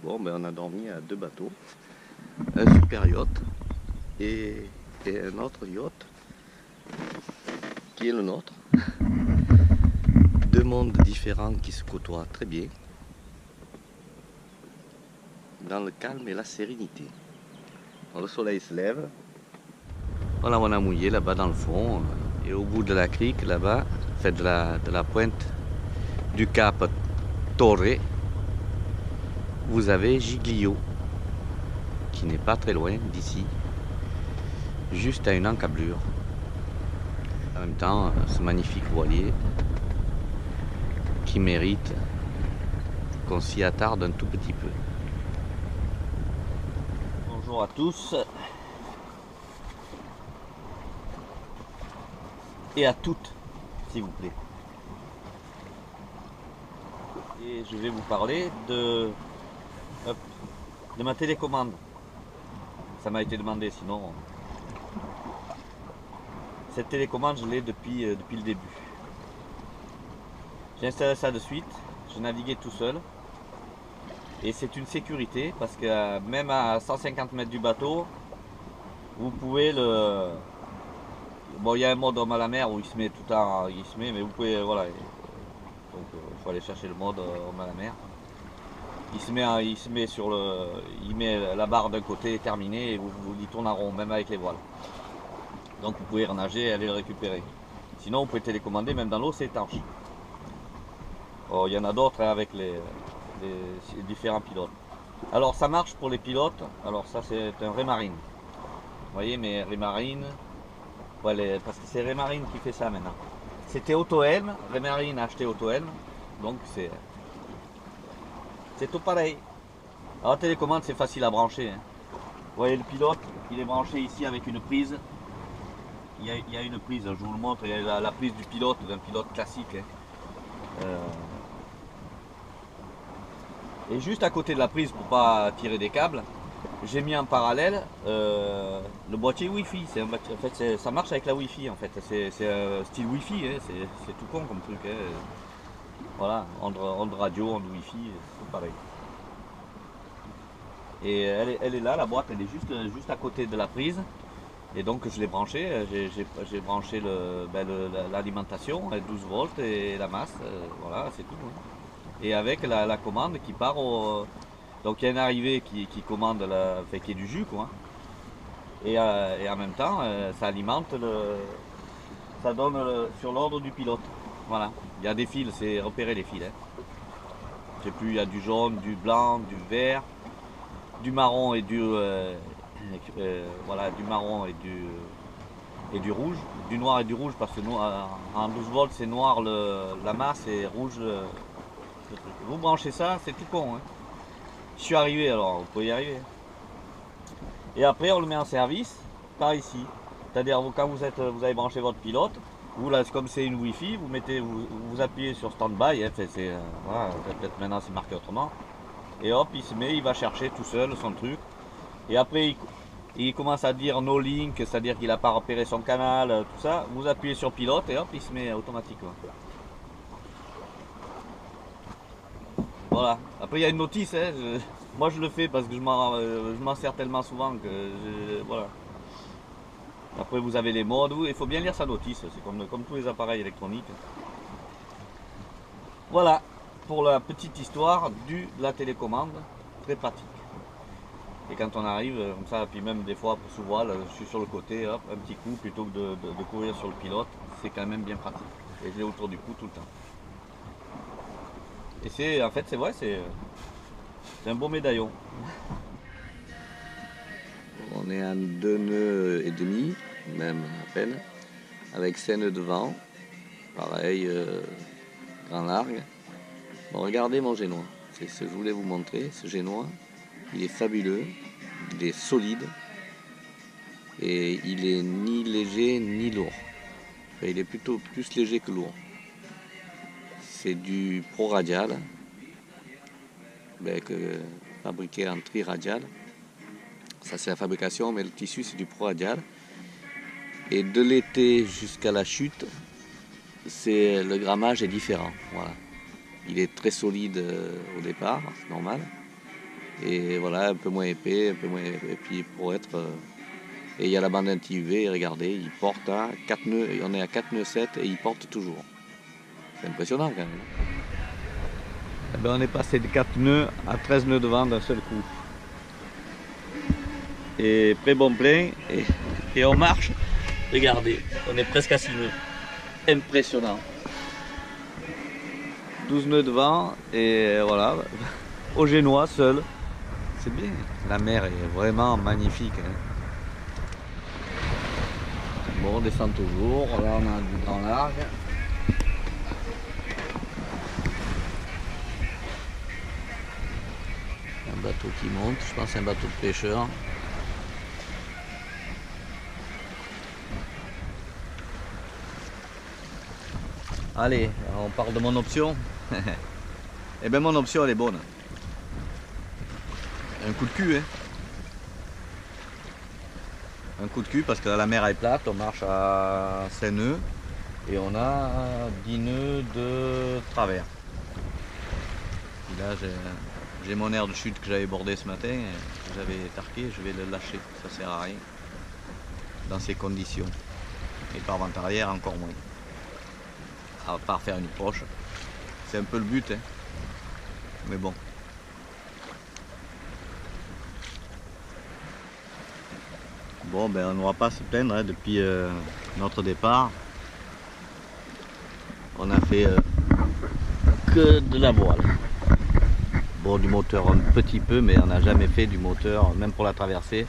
Bon, ben, on a dormi à 2 bateaux, un super yacht et un autre yacht qui est le nôtre. Deux mondes différents qui se côtoient très bien, dans le calme et la sérénité. Alors, le soleil se lève, voilà, on a mouillé là-bas dans le fond, et au bout de la crique là-bas, fait de la pointe du cap Torre, vous avez Giglio, qui n'est pas très loin d'ici, juste à une encablure. En même temps, ce magnifique voilier qui mérite qu'on s'y attarde un tout petit peu. Bonjour à tous et à toutes, s'il vous plaît. Et je vais vous parler de ma télécommande. Ça m'a été demandé, sinon cette télécommande je l'ai depuis le début. J'ai installé ça de suite, je naviguais tout seul et c'est une sécurité parce que même à 150 mètres du bateau, vous pouvez le... Bon, il y a un mode homme à la mer où il se met tout en... mais vous pouvez, voilà, donc il faut aller chercher le mode homme à la mer. Il se met sur le... Il met la barre d'un côté terminée et vous y tourne en rond, même avec les voiles. Donc vous pouvez renager et aller le récupérer. Sinon vous pouvez télécommander, même dans l'eau c'est étanche. Oh, il y en a d'autres avec les différents pilotes. Alors ça marche pour les pilotes, alors ça c'est un Raymarine. Vous voyez, mais Raymarine, ouais, parce que c'est Raymarine qui fait ça maintenant. C'était Autohelm, Raymarine a acheté Autohelm, donc c'est tout pareil. Alors la télécommande c'est facile à brancher. Hein. Vous voyez le pilote, il est branché ici avec une prise. Il y a une prise, je vous le montre, il y a la prise du pilote, d'un pilote classique. Hein. Et juste à côté de la prise, pour pas tirer des câbles, j'ai mis en parallèle le boîtier Wi-Fi. En fait, ça marche avec la Wi-Fi en fait. C'est style Wi-Fi, hein. C'est tout con comme truc. Hein. Voilà, onde radio, onde Wi-Fi, tout pareil. Et elle est là, la boîte, elle est juste à côté de la prise. Et donc je l'ai branché, j'ai branché l'alimentation, 12 volts et la masse, voilà, c'est tout. Hein. Et avec la commande qui part au... Donc il y a une arrivée qui commande, qui est du jus quoi. Et en même temps, ça alimente, ça donne sur l'ordre du pilote. Voilà, il y a des fils, c'est repérer les fils. Hein. Je sais plus, il y a du jaune, du blanc, du vert, du marron et du... voilà, du marron et du rouge, du noir et du rouge parce que en 12 volts c'est noir la masse et rouge le truc. Vous branchez ça, c'est tout con. Hein. Je suis arrivé alors, vous pouvez y arriver. Et après on le met en service par ici. C'est-à-dire quand vous avez branché votre pilote, vous là comme c'est une Wi-Fi, vous appuyez sur stand-by, hein, voilà, peut-être maintenant c'est marqué autrement. Et hop, il se met, il va chercher tout seul son truc. Et après il commence à dire no link, c'est-à-dire qu'il n'a pas repéré son canal, tout ça. Vous appuyez sur pilote et hop, il se met automatiquement. Voilà. Après il y a une notice, hein. Moi je le fais parce que je m'en sers tellement souvent que voilà. Après vous avez les modes, il faut bien lire sa notice, c'est comme tous les appareils électroniques. Voilà pour la petite histoire de la télécommande, très pratique. Et quand on arrive comme ça, puis même des fois pour sous-voile, je suis sur le côté, hop, un petit coup plutôt que de courir sur le pilote, c'est quand même bien pratique. Et je l'ai autour du cou tout le temps. Et c'est en fait c'est vrai, c'est un beau médaillon. On est à 2 nœuds et demi, même à peine, avec 5 nœuds de vent, pareil, grand largue. Bon, regardez mon génois, c'est ce que je voulais vous montrer, ce génois. Il est fabuleux, il est solide et il est ni léger ni lourd. Enfin, il est plutôt plus léger que lourd. C'est du pro-radial, fabriqué en tri-radial. Ça c'est la fabrication, mais le tissu c'est du pro-radial. Et de l'été jusqu'à la chute, le grammage est différent. Voilà. Il est très solide au départ, c'est normal. Et voilà, un peu moins épais, un peu moins. Et puis pour être. Et il y a la bande anti-UV, regardez, il porte à 4 nœuds, on est à 4 nœuds 7 et il porte toujours. C'est impressionnant quand même. Eh ben, on est passé de 4 nœuds à 13 nœuds de vent d'un seul coup. Et près bon plein, et on marche. Regardez, on est presque à 6 nœuds. Impressionnant. 12 nœuds de vent, et voilà, au Génois seul. C'est bien, la mer est vraiment magnifique. Hein. Bon, on descend toujours, là on a du grand large. Un bateau qui monte, je pense que c'est un bateau de pêcheur. Allez, on parle de mon option. Eh bien mon option elle est bonne. Un coup de cul, hein. Un coup de cul parce que la mer est plate, on marche à 5 nœuds et on a 10 nœuds de travers. Et là j'ai mon air de chute que j'avais bordé ce matin, j'avais tarqué, je vais le lâcher, ça sert à rien dans ces conditions. Et par vent arrière encore moins. À part faire une proche, c'est un peu le but, hein. Mais bon. Bon, ben on ne va pas se plaindre, hein, depuis notre départ. On a fait que de la voile. Bon, du moteur un petit peu, mais on n'a jamais fait du moteur, même pour la traversée.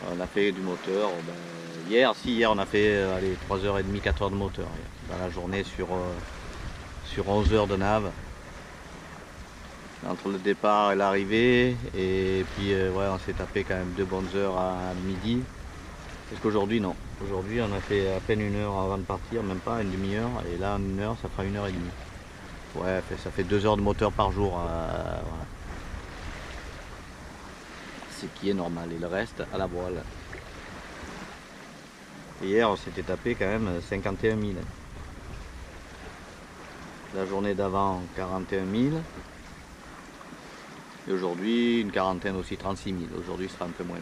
On a fait du moteur. Ben, hier on a fait allez, 3h30, 4h de moteur. Dans la journée sur 11 heures de nave. Entre le départ et l'arrivée, et puis ouais, on s'est tapé quand même 2 bonnes heures à midi. Parce qu'aujourd'hui non, aujourd'hui on a fait à peine 1 heure avant de partir, même pas une demi-heure, et là en 1 heure ça fera 1h30. Ouais, ça fait 2 heures de moteur par jour, voilà. Ce qui est normal, et le reste à la voile. Et hier on s'était tapé quand même 51 000. La journée d'avant 41 000. Et aujourd'hui, une quarantaine aussi, 36 000. Aujourd'hui, ce sera un peu moins.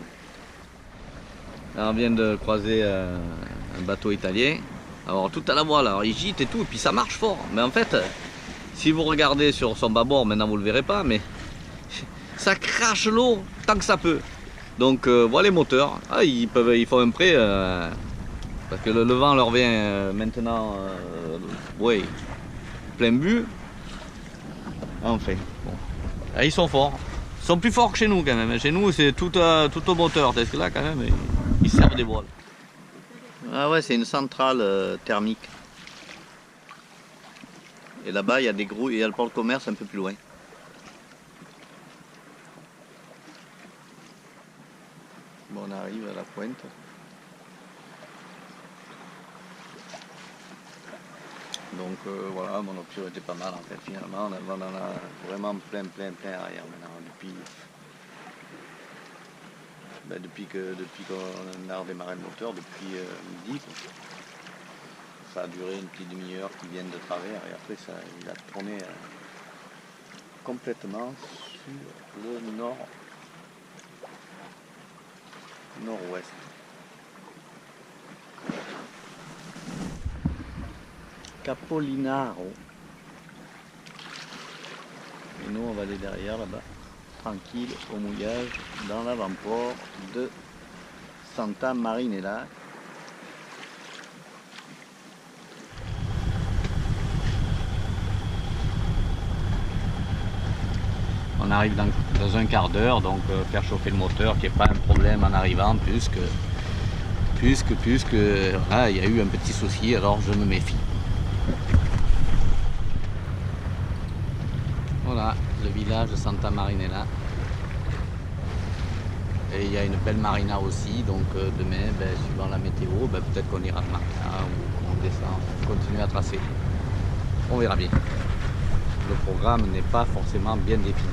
Là, on vient de croiser un bateau italien. Alors, tout à la voile, alors il gîte et tout, et puis ça marche fort. Mais en fait, si vous regardez sur son bâbord, maintenant vous ne le verrez pas, mais ça crache l'eau tant que ça peut. Donc, voilà les moteurs. Ah, ils font un prêt, parce que le vent leur vient maintenant, ouais, plein but. Enfin, bon. Ah, ils sont forts. Ils sont plus forts que chez nous quand même. Chez nous c'est tout au moteur. Parce que là quand même ils servent des voiles. Ah ouais, c'est une centrale thermique. Et là-bas il y a des gros, il y a le port de commerce un peu plus loin. Bon, on arrive à la pointe. Donc voilà, mon option était pas mal en fait. Finalement, on en a vraiment plein arrière maintenant. Depuis qu'on a redémarré le moteur, depuis midi. Quoi. Ça a duré une petite demi-heure qui viennent de travers et après ça, il a tourné complètement sur le nord-ouest. Capolinaro. Et nous on va aller derrière là-bas, tranquille, au mouillage, dans l'avant-port de Santa Marinella. On arrive dans un quart d'heure, donc faire chauffer le moteur, qui n'est pas un problème en arrivant, puisque là il y a eu un petit souci, alors je me méfie. Voilà, le village de Santa Marinella. Et il y a une belle marina aussi, donc demain, suivant la météo, peut-être qu'on ira à marina ou qu'on descend, on continue à tracer. On verra bien. Le programme n'est pas forcément bien défini.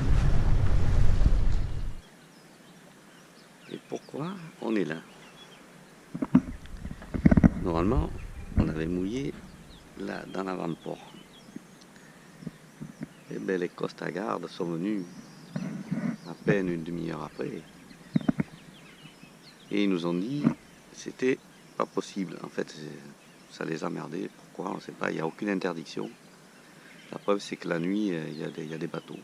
Et pourquoi on est là? Normalement, on avait mouillé là, dans l'avant-port. Et les Costa Guard sont venus peine une demi-heure après. Et ils nous ont dit c'était pas possible. En fait, ça les a merdés. Pourquoi? On ne sait pas. Il n'y a aucune interdiction. La preuve, c'est que la nuit, il y a des bateaux.